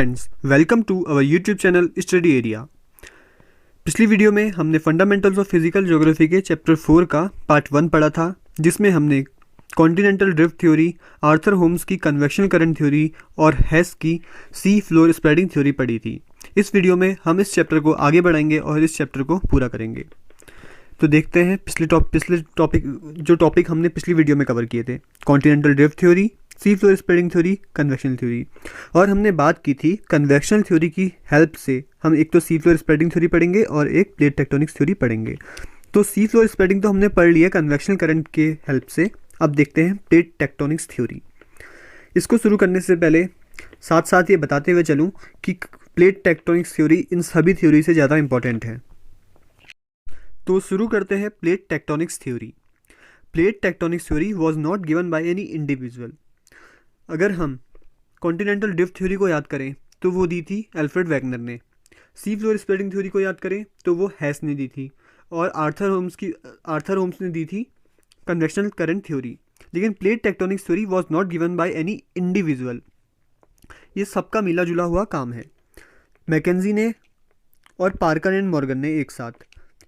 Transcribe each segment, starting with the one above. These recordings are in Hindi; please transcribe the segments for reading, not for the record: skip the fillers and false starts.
Friends, welcome to our YouTube channel study area. पिछली वीडियो में हमने फंडामेंटल्स ऑफ फिजिकल ज्योग्राफी के चैप्टर 4 का पार्ट 1 पढ़ा था, जिसमें हमने continental drift theory, Arthur Holmes की कन्वेक्शन करंट थ्योरी और हेस की सी फ्लोर स्प्रेडिंग थ्योरी पढ़ी थी। इस वीडियो में हम इस चैप्टर को आगे बढ़ाएंगे और इस चैप्टर को पूरा करेंगे। तो देखते हैं पिछले टॉपिक हमने पिछली वीडियो में कवर किए थे। कॉन्टिनेंटल ड्रिफ्ट थ्योरी, सी floor spreading theory, convection theory. और हमने बात की थी कन्वेक्शन थ्योरी की हेल्प से हम एक तो सी फ्लोर स्प्रेडिंग थ्योरी पढ़ेंगे और एक प्लेट टेक्टोनिक्स थ्योरी पढ़ेंगे। तो सी फ्लोर स्प्रेडिंग तो हमने पढ़ लिया कन्वेक्शन करंट के हेल्प से। अब देखते हैं प्लेट टेक्टोनिक्स थ्योरी। इसको शुरू करने से पहले साथ साथ ये बताते हुए चलूँ कि प्लेट टेक्टोनिक्स थ्योरी इन सभी थ्योरी से ज़्यादा इंपॉर्टेंट है। तो शुरू करते हैं plate tectonics theory. Plate tectonics theory was not given by any individual. अगर हम कॉन्टिनेंटल ड्रिफ्ट थ्योरी को याद करें तो वो दी थी एल्फ्रेड वैगनर ने। सी फ्लोर स्प्रेडिंग थ्योरी को याद करें तो वो हेस ने दी थी। और आर्थर होम्स ने दी थी कन्वेक्शनल करंट थ्योरी। लेकिन plate tectonics theory was not given by any individual. ये सबका मिला जुला हुआ काम है। मैकेंजी ने और पार्कर एंड मॉर्गन ने एक साथ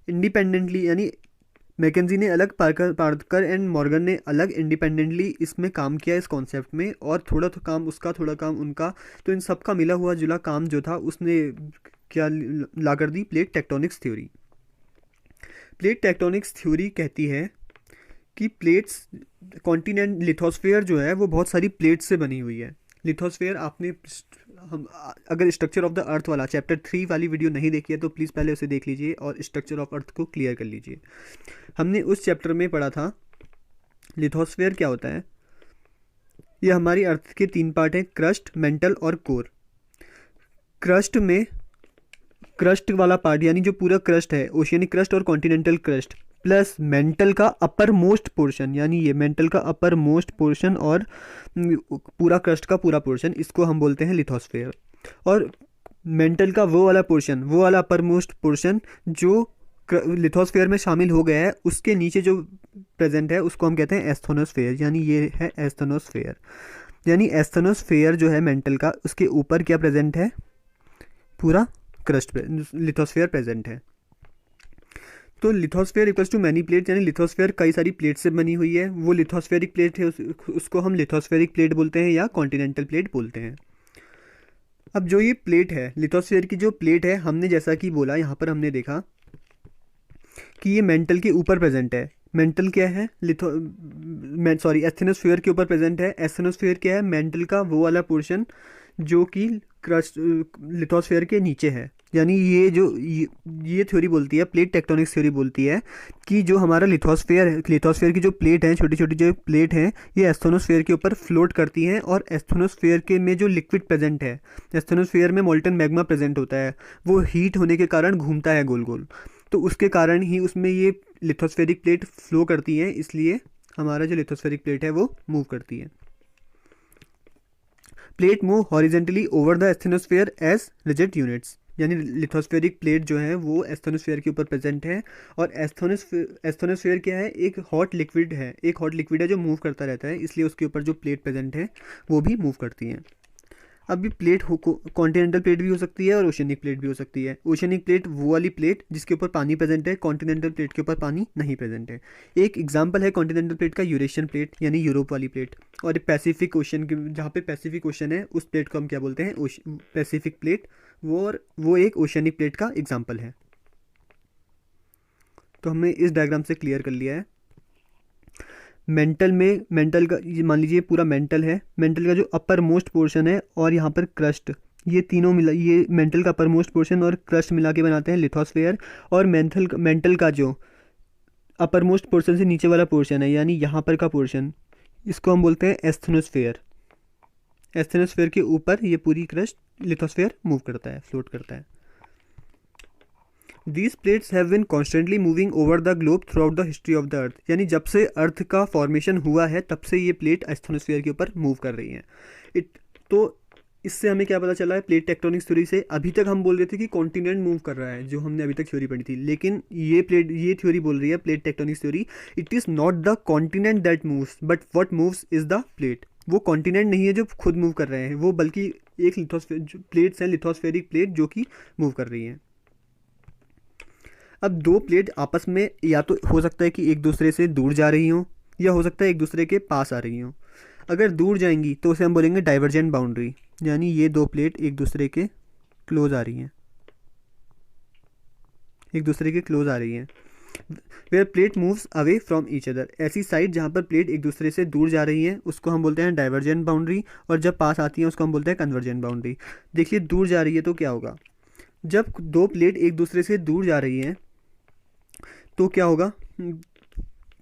इंडिपेंडेंटली, यानी मैकेंजी ने अलग, पार्कर एंड मॉर्गन ने अलग इंडिपेंडेंटली इसमें काम किया इस कॉन्सेप्ट में, और थोड़ा तो काम उसका थोड़ा काम उनका। तो इन सब का मिला हुआ जुला काम जो था उसने क्या ला कर दी, plate tectonics theory. Plate tectonics theory कहती है कि प्लेट्स, कॉन्टिनेंट लिथोस्फीयर जो है वो बहुत सारी प्लेट्स से बनी हुई है। लिथोस्फीयर हम अगर स्ट्रक्चर ऑफ द अर्थ वाला चैप्टर 3 वाली वीडियो नहीं देखी है तो प्लीज़ पहले उसे देख लीजिए और स्ट्रक्चर ऑफ अर्थ को क्लियर कर लीजिए। हमने उस चैप्टर में पढ़ा था लिथोस्फीयर क्या होता है। ये हमारी अर्थ के 3 पार्ट हैं, क्रस्ट, मेंटल और कोर। क्रस्ट वाला पार्ट यानी जो पूरा क्रस्ट है, ओशियनिक क्रस्ट और कॉन्टिनेंटल क्रस्ट, प्लस मेंटल का अपर मोस्ट पोर्शन, यानी ये मेंटल का अपर मोस्ट पोर्शन और पूरा क्रस्ट का पूरा पोर्शन, इसको हम बोलते हैं लिथोस्फीयर। और मेंटल का वो वाला पोर्शन, वो वाला अपर मोस्ट पोर्शन जो लिथोस्फीयर में शामिल हो गया है, उसके नीचे जो प्रेजेंट है उसको हम कहते हैं एस्थोनोस्फीयर, यानी ये है एस्थोनोस्फीयर। यानी एस्थोनोस्फीयर जो है मेंटल का, उसके ऊपर क्या प्रेजेंट है, पूरा क्रस्ट लिथोस्फीयर प्रेजेंट है। तो lithosphere equals to many plate, यानी लिथोस्फीयर कई सारी प्लेट से बनी हुई है। वो लिथोस्फेरिक प्लेट है, उसको हम लिथोस्फेरिक प्लेट बोलते हैं या कॉन्टिनेंटल प्लेट बोलते हैं। अब जो ये प्लेट है, लिथोस्फीयर की जो प्लेट है, हमने जैसा कि बोला, यहाँ पर हमने देखा कि ये मेंटल के ऊपर प्रेजेंट है। मेंटल क्या है, एस्थेनोस्फीयर के ऊपर प्रेजेंट है। एस्थेनोस्फीयर क्या है, मेंटल का वो वाला पोर्शन जो कि क्रस्ट लिथोस्फीयर के नीचे है। यानी ये थ्योरी बोलती है, प्लेट टेक्टोनिक्स थ्योरी बोलती है कि जो हमारा लिथोस्फीयर की जो प्लेट हैं, छोटी छोटी जो प्लेट हैं, ये एस्थोनोस्फीयर के ऊपर फ्लोट करती हैं। और एस्थोनोस्फीयर के में जो लिक्विड प्रेजेंट है, एस्थोनोस्फीयर में मोल्टन मैग्मा प्रेजेंट होता है, वो हीट होने के कारण घूमता है गोल गोल। तो उसके कारण ही उसमें ये लिथोस्फेरिक प्लेट फ्लो करती है, इसलिए हमारा जो लिथोस्फेरिक प्लेट है वो मूव करती है। Plate move horizontally over the asthenosphere as rigid units, यानी लिथोस्फेरिक प्लेट जो है वो एस्थोनोस्फीयर के ऊपर प्रेजेंट है। और एस्थोनोस्फीयर क्या है, एक हॉट लिक्विड है जो मूव करता रहता है, इसलिए उसके ऊपर जो प्लेट प्रेजेंट है वो भी मूव करती हैं। अब ये प्लेट कॉन्टिनेंटल प्लेट भी हो सकती है और ओशियनिक प्लेट भी हो सकती है। ओशियनिक प्लेट वो वाली प्लेट जिसके ऊपर पानी प्रेजेंट है, कॉन्टिनेंटल प्लेट के ऊपर पानी नहीं प्रेजेंट है। एक एग्जांपल है कॉन्टिनेंटल प्लेट का यूरेशियन प्लेट, यानी यूरोप वाली प्लेट। और पैसिफिक ओशन, जहाँ पे पैसिफिक ओशन है उस प्लेट को हम क्या बोलते हैं, पैसिफिक प्लेट। वो एक ओशियनिक प्लेट का एग्जाम्पल है। तो हमने इस डायग्राम से क्लियर कर लिया है। मेंटल का मान लीजिए पूरा मेंटल है, मेंटल का जो अपर मोस्ट पोर्शन है और यहाँ पर क्रस्ट, ये तीनों मिला, ये मेंटल का अपर मोस्ट पोर्शन और क्रस्ट मिला के बनाते हैं लिथोस्फीयर। और मेंटल का जो अपर मोस्ट पोर्शन से नीचे वाला पोर्शन है, यानी यहाँ पर का पोर्शन, इसको हम बोलते हैं एस्थेनोस्फीयर। एस्थेनोस्फीयर के ऊपर ये पूरी क्रस्ट लिथोस्फीयर मूव करता है, फ्लोट करता है। These plates have been constantly moving over the globe throughout the history of the earth, यानी जब से अर्थ का फॉर्मेशन हुआ है तब से ये प्लेट एस्थोनोस्फीयर के ऊपर मूव कर रही हैं। तो इससे हमें क्या पता चला है, प्लेट टेक्टोनिक्स थ्योरी से। अभी तक हम बोल रहे थे कि कॉन्टिनेंट मूव कर रहा है, जो हमने अभी तक थ्योरी पढ़ी थी, लेकिन ये थ्योरी बोल रही है, plate tectonics theory, it is not the continent that moves but what moves is the plate. वो कॉन्टिनेंट नहीं है जो खुद मूव कर रहे हैं, वो बल्कि एक लिथोस्फेरिक प्लेट्स हैं, लिथोस्फेरिक प्लेट जो कि मूव कर रही हैं। अब दो प्लेट आपस में या तो हो सकता है कि एक दूसरे से दूर जा रही हों, या हो सकता है एक दूसरे के पास आ रही हों। अगर दूर जाएंगी तो उसे हम बोलेंगे डाइवर्जेंट बाउंड्री, यानी ये दो प्लेट एक दूसरे के क्लोज आ रही हैं, एक दूसरे के क्लोज आ रही हैं। Where plate moves away from each other, ऐसी साइड जहाँ पर प्लेट एक दूसरे से दूर जा रही है उसको हम बोलते हैं डाइवर्जेंट बाउंड्री, और जब पास आती हैं उसको हम बोलते हैं कन्वर्जेंट बाउंड्री। देखिए दूर जा रही है तो क्या होगा, जब दो प्लेट एक दूसरे से दूर जा रही हैं तो क्या होगा,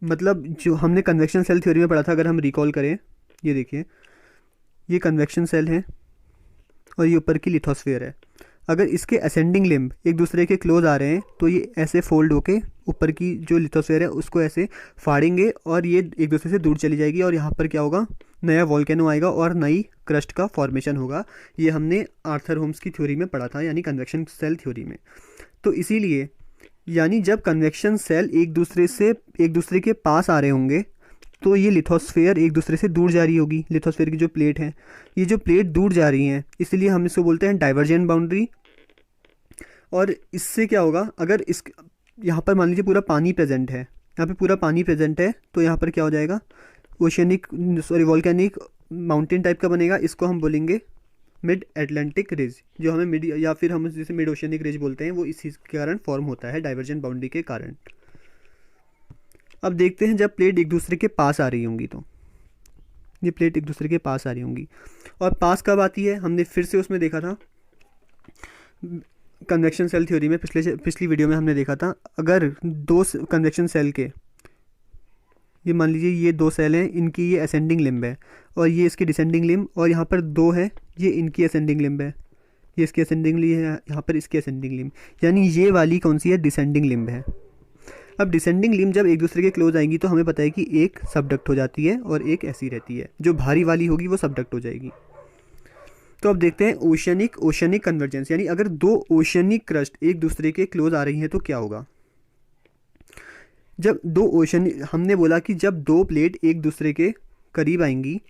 मतलब जो हमने कन्वेक्शन सेल थ्योरी में पढ़ा था, अगर हम रिकॉल करें, ये देखिए ये कन्वेक्शन सेल है और ये ऊपर की लिथोस्फेयर है। अगर इसके असेंडिंग लिम्ब एक दूसरे के क्लोज आ रहे हैं तो ये ऐसे फोल्ड होके ऊपर की जो लिथोस्फेयर है उसको ऐसे फाड़ेंगे और ये एक दूसरे से दूर चली जाएगी, और यहाँ पर क्या होगा, नया वॉल्केनो आएगा और नई क्रस्ट का फॉर्मेशन होगा। ये हमने आर्थर होम्स की थ्योरी में पढ़ा था, यानी कन्वेक्शन सेल थ्योरी में। तो इसीलिए यानी जब कन्वेक्शन सेल एक दूसरे के पास आ रहे होंगे तो ये लिथोस्फेयर एक दूसरे से दूर जा रही होगी। लिथोस्फेयर की जो प्लेट है, ये जो प्लेट दूर जा रही हैं, इसलिए हम इसको बोलते हैं डाइवर्जेंट बाउंड्री। और इससे क्या होगा, अगर इस यहाँ पर मान लीजिए पूरा पानी प्रेजेंट है, यहाँ पे पूरा पानी प्रेजेंट है, तो यहाँ पर क्या हो जाएगा, वॉल्केनिक माउंटेन टाइप का बनेगा। इसको हम बोलेंगे मिड एटलांटिक रिज, जो हमें मिड या फिर हम जिसे मिड ओशियनिक रिज बोलते हैं, वो इसी के कारण फॉर्म होता है, डाइवर्जेंट बाउंड्री के कारण। अब देखते हैं जब प्लेट एक दूसरे के पास आ रही होंगी, तो ये प्लेट एक दूसरे के पास आ रही होंगी, और पास कब आती है, हमने फिर से उसमें देखा था कन्वेक्शन सेल थ्योरी में, पिछली वीडियो में हमने देखा था, अगर दो कन्वेक्शन सेल के, ये मान लीजिए ये दो सेल हैं, इनकी ये असेंडिंग लिम्ब है और ये इसकी डिसेंडिंग लिम्ब, और यहाँ पर दो है, ये इनकी असेंडिंग लिम्ब है, ये इसकी असेंडिंग लिम्ब है, यहाँ पर इसकी असेंडिंग लिम्ब, यानी ये वाली कौन सी है, डिसेंडिंग लिम्ब है। अब डिसेंडिंग लिम्ब जब एक दूसरे के क्लोज आएंगी तो हमें पता है कि एक सबडक्ट हो जाती है और एक ऐसी रहती है, जो भारी वाली होगी वो सबडक्ट हो जाएगी। तो अब देखते हैं ओशियनिक कन्वर्जेंस, यानी अगर दो ओशियनिक क्रस्ट एक दूसरे के क्लोज आ रही हैं तो क्या होगा। जब दो हमने बोला कि जब दो प्लेट एक दूसरे के करीब आएंगी,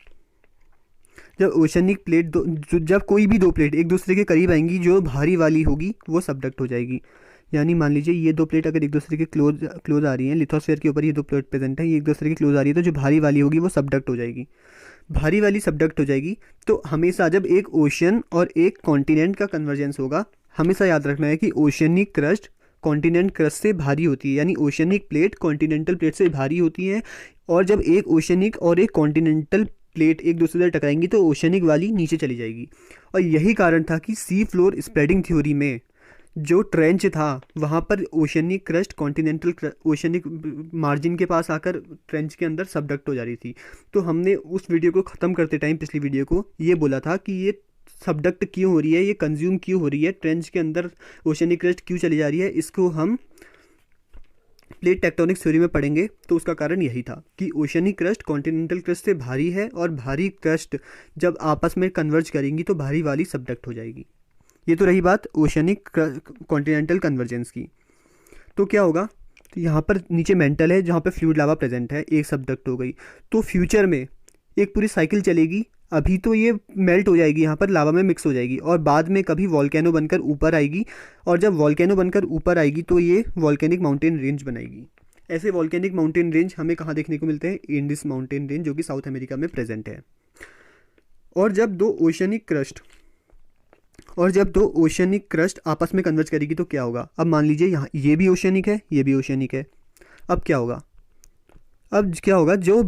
जब ओशियनिक प्लेट जब कोई भी दो प्लेट एक दूसरे के करीब आएंगी, जो भारी वाली होगी वो सबडक्ट हो जाएगी। यानी मान लीजिए ये दो प्लेट अगर एक दूसरे के क्लोज आ रही हैं, लिथोस्फेयर के ऊपर ये दो प्लेट प्रेजेंट है, ये एक दूसरे के क्लोज आ रही है, तो जो भारी वाली होगी वो सबडक्ट हो जाएगी। भारी वाली सबडक्ट हो जाएगी, तो हमेशा जब एक ओशियन और एक कॉन्टिनेंट का कन्वर्जेंस होगा, हमेशा याद रखना है कि ओशियनिक क्रस्ट कॉन्टिनेंट क्रस्ट से भारी होती है, यानी ओशियनिक प्लेट कॉन्टिनेंटल प्लेट से भारी होती है। और जब एक ओशियनिक और एक कॉन्टिनेंटल प्लेट एक दूसरे से टकराएंगी तो ओशियनिक वाली नीचे चली जाएगी। और यही कारण था कि सी फ्लोर स्प्रेडिंग थ्योरी में जो ट्रेंच था वहाँ पर oceanic crust continental oceanic margin के पास आकर ट्रेंच के अंदर सबडक्ट हो जा रही थी। तो हमने उस वीडियो को ख़त्म करते टाइम, पिछली वीडियो को, ये बोला था कि ये सबडक्ट क्यों हो रही है, ये कंज्यूम क्यों हो रही है, ट्रेंच के अंदर ओशियनिक क्रस्ट क्यों चली जा रही है, इसको हम प्लेट टेक्टोनिक्स थ्योरी में पढ़ेंगे। तो उसका कारण यही था कि ओशियनिक क्रस्ट कॉन्टिनेंटल क्रस्ट से भारी है, और भारी क्रस्ट जब आपस में कन्वर्ज करेंगी तो भारी वाली सबडक्ट हो जाएगी। ये तो रही बात ओशियनिक कॉन्टिनेंटल कन्वर्जेंस की। तो क्या होगा, तो यहाँ पर नीचे मेंटल है जहाँ पे फ्लूइड लावा प्रेजेंट है, एक सबडक्ट हो गई, तो फ्यूचर में एक पूरी साइकिल चलेगी। अभी तो ये मेल्ट हो जाएगी, यहाँ पर लावा में मिक्स हो जाएगी, और बाद में कभी वॉल्केनो बनकर ऊपर आएगी, और जब वॉल्केनो बनकर ऊपर आएगी तो ये वॉल्केनिक माउंटेन रेंज बनाएगी। ऐसे वॉल्केनिक माउंटेन रेंज हमें कहाँ देखने को मिलते हैं, इंडिस माउंटेन रेंज, जो कि साउथ अमेरिका में प्रेजेंट है। और जब दो ओशियनिक क्रस्ट आपस में कन्वर्ज करेगी तो क्या होगा। अब मान लीजिए यहाँ ये भी ओशियनिक है, ये भी ओशियनिक है। अब क्या होगा, जो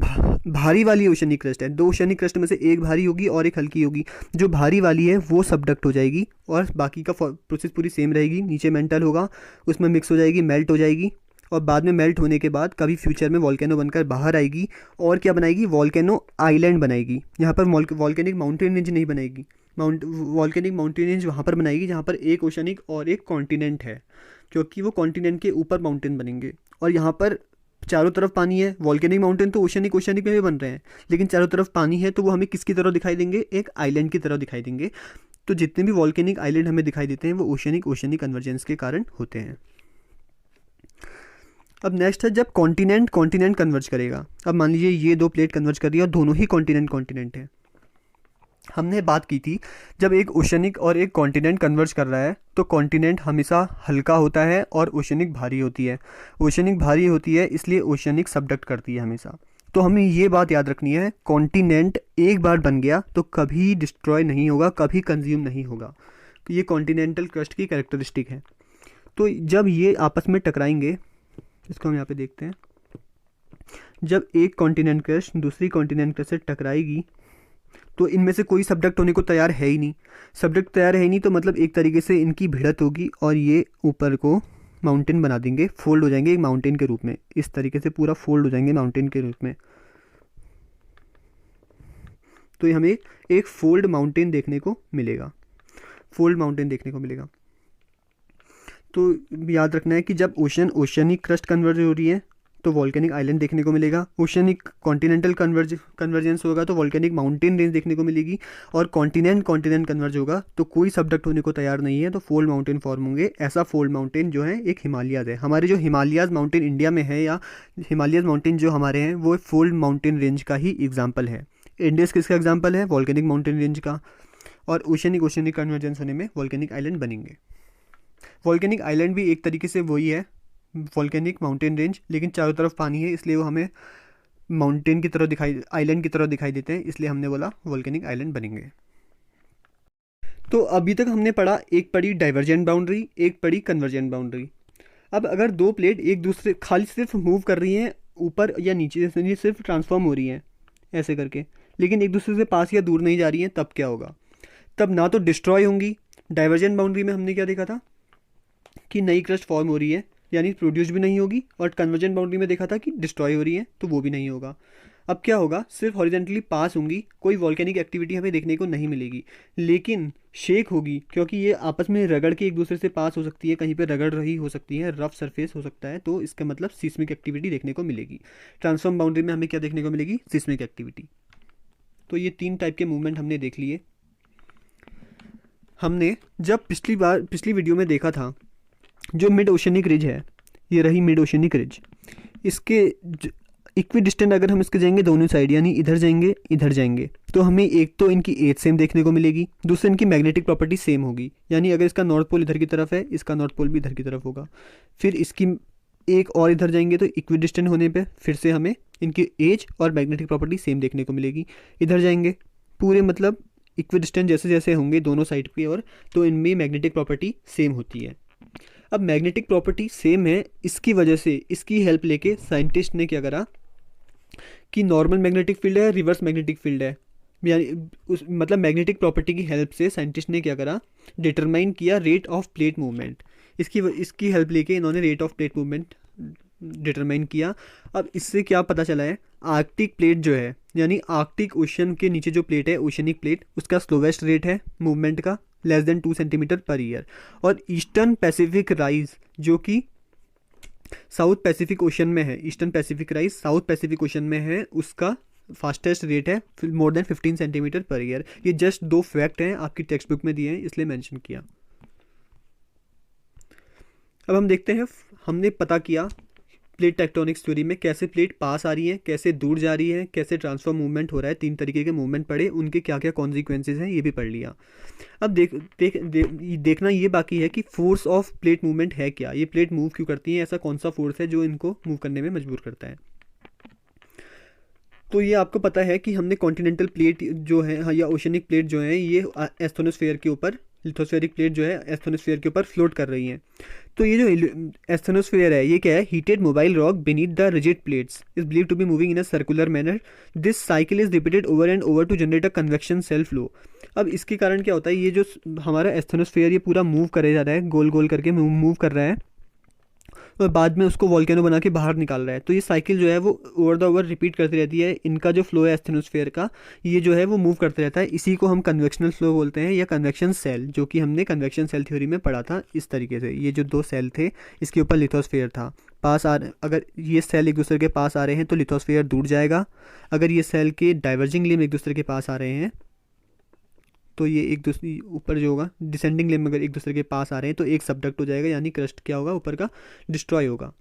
भारी वाली ओशियनिक क्रस्ट है, दो ओशियनिक क्रस्ट में से एक भारी होगी और एक हल्की होगी, जो भारी वाली है वो सबडक्ट हो जाएगी, और बाकी का प्रोसेस पूरी सेम रहेगी। नीचे मेंटल होगा, उसमें मिक्स हो जाएगी, मेल्ट हो जाएगी, और बाद में मेल्ट होने के बाद कभी फ्यूचर में वॉल्केनो बनकर बाहर आएगी, और क्या बनाएगी, वॉल्केनो आइलैंड बनाएगी। यहाँ पर वॉल्केनिक माउंटेन रेंज नहीं बनेगी, वॉल्केनिक माउंटेन रेंज वहाँ पर बनाएगी जहाँ पर एक ओशियनिक और एक कॉन्टिनेंट है, क्योंकि वो कॉन्टिनेंट के ऊपर माउंटेन बनेंगे। और यहाँ पर चारों तरफ पानी है, वॉल्केनिक माउंटेन तो ओशियनिक में भी बन रहे हैं, लेकिन चारों तरफ पानी है, तो वो हमें किसकी तरह दिखाई देंगे, एक आइलैंड की तरह दिखाई देंगे। तो जितने भी वॉल्केनिक आइलैंड हमें दिखाई देते हैं वो ओशियनिक कन्वर्जेंस के कारण होते हैं। अब नेक्स्ट है जब कॉन्टिनेंट कन्वर्ज करेगा। अब मान लीजिए ये दो प्लेट कन्वर्ज कर रही है और दोनों ही कॉन्टिनेंट है, हमने बात की थी जब एक ओशनिक और एक कॉन्टिनेंट कन्वर्ज कर रहा है तो कॉन्टिनेंट हमेशा हल्का होता है और ओशनिक भारी होती है। ओशनिक भारी होती है इसलिए ओशनिक सबडक्ट करती है हमेशा। तो हमें ये बात याद रखनी है, कॉन्टिनेंट एक बार बन गया तो कभी डिस्ट्रॉय नहीं होगा, कभी कंज्यूम नहीं होगा। तो ये कॉन्टिनेंटल क्रस्ट की कैरेक्टरिस्टिक है। तो जब ये आपस में टकराएंगे, इसको हम यहाँ पे देखते हैं, जब एक कॉन्टिनेंट क्रस्ट दूसरी कॉन्टिनेंट क्रस्ट से टकराएगी तो इनमें से कोई सब्डक्ट होने को तैयार है ही नहीं। सब्डक्ट तैयार है ही नहीं तो मतलब एक तरीके से इनकी भिड़त होगी और ये ऊपर को माउंटेन बना देंगे, फोल्ड हो जाएंगे एक माउंटेन के रूप में। इस तरीके से पूरा फोल्ड हो जाएंगे माउंटेन के रूप में। तो ये हमें एक फोल्ड माउंटेन देखने को मिलेगा, फोल्ड माउंटेन देखने को मिलेगा। तो याद रखना है कि जब ओशनिक क्रस्ट कन्वर्ज हो रही है तो वॉल्केनिक आइलैंड देखने को मिलेगा, ओशनिक कॉन्टिनेंटल कन्वर्जेंस होगा तो वॉल्केनिक माउंटेन रेंज देखने को मिलेगी, और कॉन्टिनेंट कन्वर्ज होगा तो कोई सबडक्ट होने को तैयार नहीं है तो फोल्ड माउंटेन फॉर्म होंगे। ऐसा फोल्ड माउंटेन जो है एक हिमालयाज है। हमारे जो हिमालयाज माउंटेन इंडिया में है या हिमालयाज माउंटेन जो हमारे हैं वो फोल्ड माउंटेन रेंज का ही एग्जाम्पल है। इंडियस किसका एग्जाम्पल है? वॉल्केनिक माउंटेन रेंज का। और ओशनिक कन्वर्जेंस होने में वॉल्केनिक आइलैंड बनेंगे। वॉल्केनिक आइलैंड भी एक तरीके से वही है वॉल्केनिक माउंटेन रेंज, लेकिन चारों तरफ पानी है इसलिए वो हमें माउंटेन की तरह दिखाई, आइलैंड की तरह दिखाई देते हैं, इसलिए हमने बोला वॉल्केनिक आइलैंड बनेंगे। तो अभी तक हमने पढ़ा, एक पढ़ी डाइवर्जेंट बाउंड्री, एक पढ़ी कन्वर्जेंट बाउंड्री। अब अगर दो प्लेट एक दूसरे खाली सिर्फ मूव कर रही हैं ऊपर या नीचे, जैसे सिर्फ ट्रांसफॉर्म हो रही हैं ऐसे करके, लेकिन एक दूसरे से पास या दूर नहीं जा रही हैं, तब क्या होगा? तब ना तो डिस्ट्रॉय होंगी। डाइवर्जेंट बाउंड्री में हमने क्या देखा था कि नई क्रस्ट फॉर्म हो रही है यानी प्रोड्यूस भी नहीं होगी, और कन्वर्जेंट बाउंड्री में देखा था कि डिस्ट्रॉय हो रही है तो वो भी नहीं होगा। अब क्या होगा? सिर्फ हॉरिजेंटली पास होंगी, कोई वॉल्केनिक एक्टिविटी हमें देखने को नहीं मिलेगी, लेकिन शेक होगी क्योंकि ये आपस में रगड़ के एक दूसरे से पास हो सकती है, कहीं पे रगड़ रही हो सकती है, रफ सरफेस हो सकता है, तो इसका मतलब सिस्मिक एक्टिविटी देखने को मिलेगी। ट्रांसफॉर्म बाउंड्री में हमें क्या देखने को मिलेगी? Seismic activity. तो ये तीन टाइप के मूवमेंट हमने देख लिए। हमने जब पिछली वीडियो में देखा था जो मिड ओशनिक रिज है, ये रही मिड ओशनिक रिज, इसके इक्वी डिस्टेंट अगर हम इसके जाएंगे दोनों साइड, यानी इधर जाएंगे इधर जाएंगे, तो हमें एक तो इनकी एज सेम देखने को मिलेगी, दूसरे इनकी मैग्नेटिक प्रॉपर्टी सेम होगी। यानी अगर इसका नॉर्थ पोल इधर की तरफ है, इसका नॉर्थ पोल भी इधर की तरफ होगा। फिर इसकी एक और इधर जाएंगे तो इक्वी डिस्टेंट होने पे फिर से हमें इनकी एज और मैग्नेटिक प्रॉपर्टी सेम देखने को मिलेगी। इधर जाएंगे पूरे मतलब इक्वी डिस्टेंट जैसे जैसे होंगे दोनों साइड की और, तो इनमें मैग्नेटिक प्रॉपर्टी सेम होती है। अब मैग्नेटिक प्रॉपर्टी सेम है, इसकी वजह से इसकी हेल्प लेके साइंटिस्ट ने क्या करा कि नॉर्मल मैग्नेटिक फील्ड है, रिवर्स मैग्नेटिक फील्ड है, यानी उस मतलब मैग्नेटिक प्रॉपर्टी की हेल्प से साइंटिस्ट ने क्या करा, डिटरमाइन किया रेट ऑफ प्लेट मूवमेंट। इसकी हेल्प लेके इन्होंने rate of plate movement determine किया। अब इससे क्या पता चला है, आर्कटिक प्लेट जो है यानी आर्कटिक ओशन के नीचे जो प्लेट है ओशनिक प्लेट, उसका स्लोवेस्ट रेट है मूवमेंट का, less than 2 centimetre per year. और ईस्टर्न पैसिफिक राइज जो कि साउथ पैसिफिक ओशन में है, eastern Pacific rise south Pacific ocean में है, उसका फास्टेस्ट रेट है more than 15 centimetre per year. ये जस्ट दो फैक्ट हैं, आपकी टेक्स्ट बुक में दिए हैं इसलिए मेंशन किया। अब हम देखते हैं, हमने पता किया प्लेट टेक्टोनिक्स थ्योरी में कैसे प्लेट पास आ रही है, कैसे दूर जा रही है, कैसे ट्रांसफॉर्म मूवमेंट हो रहा है, 3 तरीके के मूवमेंट पढ़े, उनके क्या क्या कॉन्सिक्वेंसेज हैं ये भी पढ़ लिया। अब देखना ये बाकी है कि फोर्स ऑफ प्लेट मूवमेंट है क्या, ये प्लेट मूव क्यों करती है, ऐसा कौन सा फोर्स है जो इनको मूव करने में मजबूर करता है। तो ये आपको पता है कि हमने कॉन्टिनेंटल प्लेट जो है या ओशनिक प्लेट जो है ये एस्थोनोस्फेयर के ऊपर, लिथोस्फेरिक प्लेट जो है एस्थोनोस्फेयर के ऊपर फ्लोट कर रही हैं। तो ये जो एस्थोनोस्फेयर है ये क्या है, heated mobile rock beneath the rigid plates is believe to be moving in a circular manner, this cycle is repeated over and over to generate a convection cell flow. अब इसके कारण क्या होता है, ये जो हमारा एस्थोनोस्फेयर ये पूरा मूव करे जा रहा है, गोल गोल करके मूव कर रहा है और बाद में उसको वॉल्केनो बना के बाहर निकाल रहा है। तो ये साइकिल जो है वो ओवर द ओवर रिपीट करती रहती है। इनका जो फ्लो है एस्थेनोस्फेयर का, ये जो है वो मूव करते रहता है। इसी को हम कन्वेक्शनल फ्लो बोलते हैं या कन्वेक्शन सेल, जो कि हमने कन्वेक्शन सेल थ्योरी में पढ़ा था। इस तरीके से ये जो 2 सेल थे इसके ऊपर लिथोस्फेयर था, अगर ये सेल एक दूसरे के पास आ रहे हैं तो लिथोस्फेयर दूर जाएगा, अगर ये सेल के डाइवर्जिंग लिम्ब एक दूसरे के पास आ रहे हैं तो ये एक दूसरे ऊपर जो होगा डिसेंडिंग लिम्ब अगर एक दूसरे के पास आ रहे हैं तो एक सबडक्ट हो जाएगा, यानी क्रस्ट क्या होगा ऊपर का डिस्ट्रॉय होगा।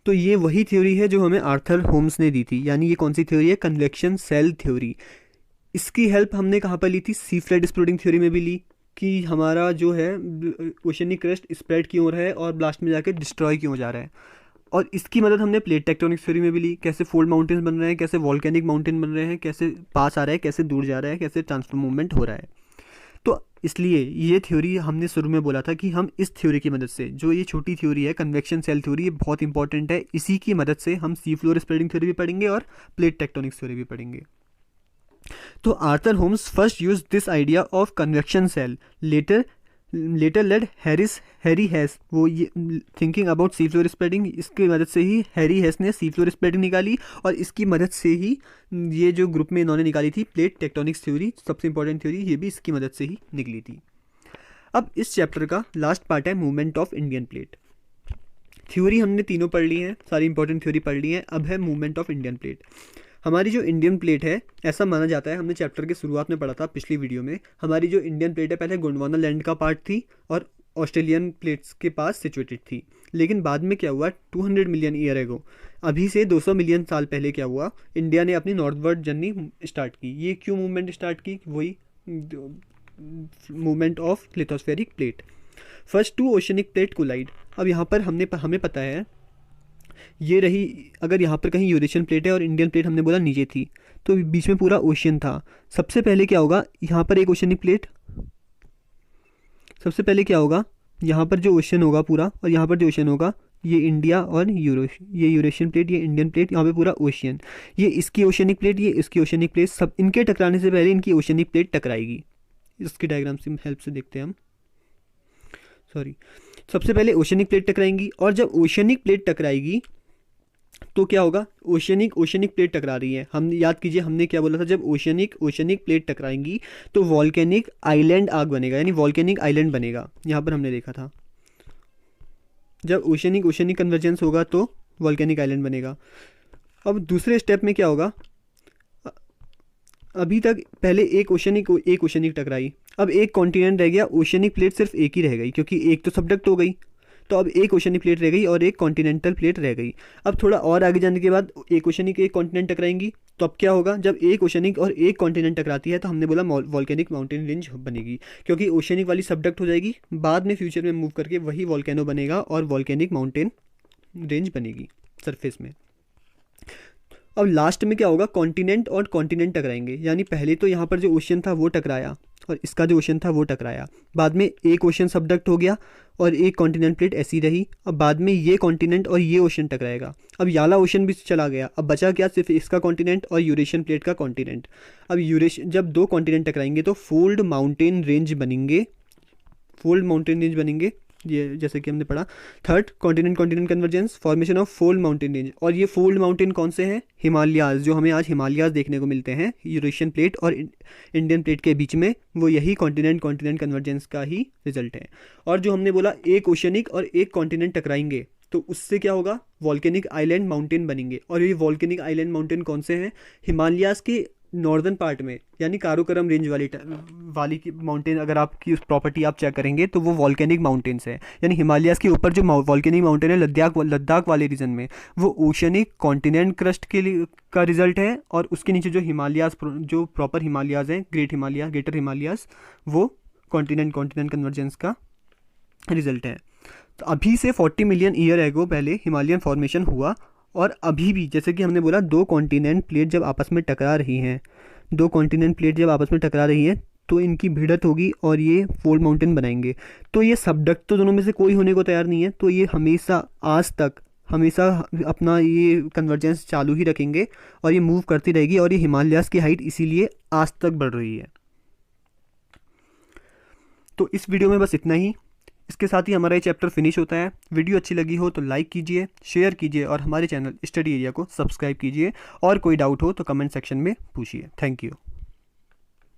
तो ये वही थ्योरी है जो हमें आर्थर होम्स ने दी थी, यानी ये कौन सी थ्योरी है, कन्वेक्शन सेल थ्योरी। इसकी हेल्प हमने कहाँ पर ली थी, सी फ्लैट स्प्लोडिंग थ्योरी में भी ली कि हमारा जो है ओशनिक क्रस्ट स्प्रेड क्यों हो रहा है और ब्लास्ट में जाकर डिस्ट्रॉय क्यों हो जा रहा है। और इसकी मदद हमने प्लेट टेक्टोनिक थ्योरी में भी ली, कैसे फोल्ड माउंटेन्स बन रहे हैं, कैसे वॉल्केनिक माउंटेन बन रहे हैं, कैसे पास आ रहा है, कैसे दूर जा रहा है, कैसे ट्रांसफर मूवमेंट हो रहा है। तो इसलिए ये थ्योरी हमने शुरू में बोला था कि हम इस थ्योरी की मदद से, जो ये छोटी थ्योरी है कन्वेक्शन सेल थ्योरी, ये बहुत इंपॉर्टेंट है, इसी की मदद से हम सी फ्लोर स्प्रेडिंग थ्योरी भी पढ़ेंगे और प्लेट टेक्टोनिक्स थ्योरी भी पढ़ेंगे। तो Arthur Holmes first use this idea of convection cell, later led Harry Hess, वो ये thinking about sea floor spreading, इसकी मदद से ही हैरी हैस ने सी फ्लोर स्प्रेडिंग निकाली और इसकी मदद से ही ये जो ग्रुप में इन्होंने निकाली थी प्लेट टेक्टोनिक्स थ्योरी, सबसे इंपॉर्टेंट थ्योरी, ये भी इसकी मदद से ही निकली थी। अब इस चैप्टर का लास्ट पार्ट है movement of Indian plate. Theory हमने तीनों पढ़ ली हैं, सारी इंपॉर्टेंट थ्योरी पढ़ ली है, अब है मूवमेंट ऑफ इंडियन प्लेट। हमारी जो इंडियन प्लेट है, ऐसा माना जाता है, हमने चैप्टर के शुरुआत में पढ़ा था पिछली वीडियो में, हमारी जो इंडियन प्लेट है पहले गोंडवाना लैंड का पार्ट थी और ऑस्ट्रेलियन प्लेट्स के पास सिचुएटेड थी। लेकिन बाद में क्या हुआ, 200 मिलियन ईयर एगो, अभी से 200 मिलियन साल पहले क्या हुआ, इंडिया ने अपनी नॉर्थवर्ड जर्नी स्टार्ट की। ये क्यों मूवमेंट स्टार्ट की, वही movement of lithospheric plate. First two oceanic plate collide. अब यहाँ पर हमें पता है ये रही, अगर यहाँ पर कहीं यूरेशियन प्लेट है और इंडियन प्लेट हमने बोला नीचे थी, तो बीच में पूरा ओशियन था। सबसे पहले क्या होगा, यहाँ पर एक ओशनिक प्लेट, सबसे पहले क्या होगा, यहाँ पर जो ओशन होगा पूरा और यहाँ पर जो ओशन होगा, ये इंडिया और ये यूरेशियन प्लेट, ये इंडियन प्लेट, यहाँ पे पूरा ओशियन, ये इसकी ओशनिक प्लेट, ये इसकी ओशनिक प्लेट, सब इनके टकराने से पहले इनकी ओशनिक प्लेट टकराएगी। इसकी डायग्राम से हेल्प से देखते हैं हम, सबसे पहले ओशनिक प्लेट टकराएंगी और जब ओशनिक प्लेट टकराएगी तो क्या होगा, ओशनिक प्लेट टकरा रही है, हम याद कीजिए हमने क्या बोला था, जब ओशनिक प्लेट टकराएंगी तो वॉल्केनिक आइलैंड आग बनेगा, यानी वॉल्केनिक आइलैंड बनेगा। यहाँ पर हमने देखा था जब ओशनिक कन्वर्जेंस होगा तो वॉल्केनिक आइलैंड बनेगा। अब दूसरे स्टेप में क्या होगा, अभी तक पहले एक ओशनिक टकराई, अब एक कॉन्टिनेंट रह गया, ओशनिक प्लेट सिर्फ एक ही रह गई क्योंकि एक तो सबडक्ट हो गई, तो अब एक ओशनिक प्लेट रह गई और एक कॉन्टिनेंटल प्लेट रह गई। अब थोड़ा और आगे जाने के बाद एक ओशनिक एक कॉन्टिनेंट टकराएंगी, तो अब क्या होगा, जब एक ओशनिक और एक कॉन्टिनेंट टकराती है तो हमने बोला वॉल्केनिक माउंटेन रेंज बनेगी, क्योंकि ओशनिक वाली सबडक्ट हो जाएगी, बाद में फ्यूचर में मूव करके वही वॉल्केनो बनेगा और वॉल्केनिक माउंटेन रेंज बनेगी सरफेस में। अब लास्ट में क्या होगा, कॉन्टिनेंट और कॉन्टिनेंट टकराएंगे, यानी पहले तो यहाँ पर जो ओशन था वो टकराया और इसका जो ओशन था वो टकराया, बाद में एक ओशन सबडक्ट हो गया और एक कॉन्टिनेंट प्लेट ऐसी रही, अब बाद में ये कॉन्टिनेंट और ये ओशन टकराएगा, अब याला ओशन भी चला गया, अब बचा क्या, सिर्फ इसका कॉन्टिनेंट और यूरेशियन प्लेट का कॉन्टिनेंट। अब जब दो कॉन्टिनेंट टकराएंगे तो फोल्ड माउंटेन रेंज बनेंगे, ये जैसे कि हमने पढ़ा। Third, continent convergence, formation of fold mountain range, और ये फोल्ड माउंटेन कौन से हैं, हिमालयाज, जो हमें आज हिमालयाज देखने को मिलते हैं यूरेशियन प्लेट और इंडियन प्लेट के बीच में, वो यही कॉन्टिनेंट कन्वर्जेंस का ही रिजल्ट है। और जो हमने बोला एक ओशनिक और एक कॉन्टिनेंट टकराएंगे तो उससे क्या होगा, वॉल्केनिक आइलैंड माउंटेन बनेंगे, और ये वॉल्केनिक आइलैंड माउंटेन कौन से हैं, हिमालयाज के नॉर्दर्न पार्ट में, यानी काराकोरम रेंज वाली की माउंटेन, अगर आपकी उस प्रॉपर्टी आप चेक करेंगे तो वो वॉल्केनिक माउंटेन्स है, यानी हिमालयाज के ऊपर जो वॉल्केनिक माउंटेन है लद्दाख वाले रीजन में, वो ओशनिक कॉन्टिनेंट क्रस्ट के लिए का रिजल्ट है, और उसके नीचे जो हिमालयाज, जो प्रॉपर हिमालयाज हैं, ग्रेटर हिमालयाज, वो कॉन्टिनेंट कन्वर्जेंस का रिजल्ट है। तो अभी से 40 मिलियन ईयर एगो पहले हिमालयन फॉर्मेशन हुआ, और अभी भी जैसे कि हमने बोला दो कॉन्टिनेंट प्लेट जब आपस में टकरा रही हैं, तो इनकी भिड़त होगी और ये फोल्ड माउंटेन बनाएंगे, तो ये सबडक्ट तो दोनों में से कोई होने को तैयार नहीं है, तो ये हमेशा अपना ये कन्वर्जेंस चालू ही रखेंगे और ये मूव करती रहेगी, और ये हिमालयाज की हाइट इसीलिए आज तक बढ़ रही है। तो इस वीडियो में बस इतना ही, इसके साथ ही हमारा ये चैप्टर फिनिश होता है। वीडियो अच्छी लगी हो तो लाइक कीजिए, शेयर कीजिए और हमारे चैनल स्टडी एरिया को सब्सक्राइब कीजिए, और कोई डाउट हो तो कमेंट सेक्शन में पूछिए। Thank you.